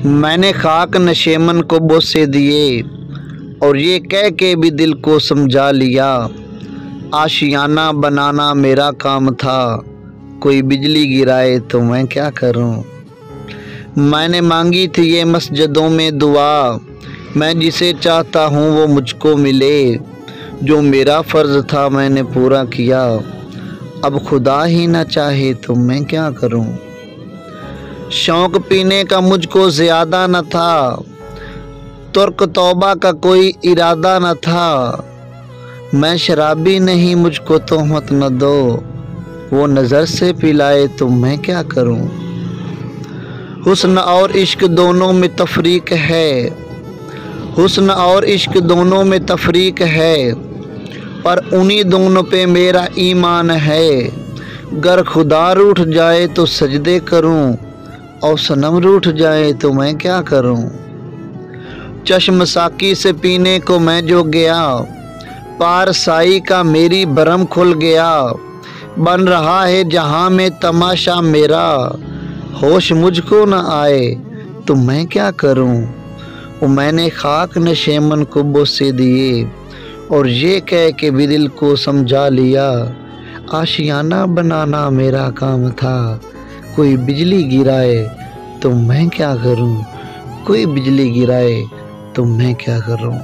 मैंने खाक नशेमन को बोसे दिए और ये कह के भी दिल को समझा लिया। आशियाना बनाना मेरा काम था, कोई बिजली गिराए तो मैं क्या करूं। मैंने मांगी थी ये मस्जिदों में दुआ, मैं जिसे चाहता हूँ वो मुझको मिले। जो मेरा फ़र्ज़ था मैंने पूरा किया, अब खुदा ही ना चाहे तो मैं क्या करूं। शौक़ पीने का मुझको ज़्यादा न था, तुर्क तौबा का कोई इरादा न था। मैं शराबी नहीं मुझको तोहमत न दो, वो नज़र से पिलाए तो मैं क्या करूं। हुस्न और इश्क दोनों में तफरीक है, हुस्न और इश्क दोनों में तफरीक है, पर उन्हीं दोनों पे मेरा ईमान है। गर खुदा रूठ जाए तो सजदे करूं, और सनम रूठ जाए तो मैं क्या करूं। चश्म साकी से पीने को मैं जो गया, पार साई का मेरी भरम खुल गया। बन रहा है जहां में तमाशा मेरा, होश मुझको न आए तो मैं क्या करूं। मैंने खाक नशेमन को बोसे दिए और ये कह के भी दिल को समझा लिया। आशियाना बनाना मेरा काम था, कोई बिजली गिराए तो मैं क्या करूं। कोई बिजली गिराए तो मैं क्या करूं।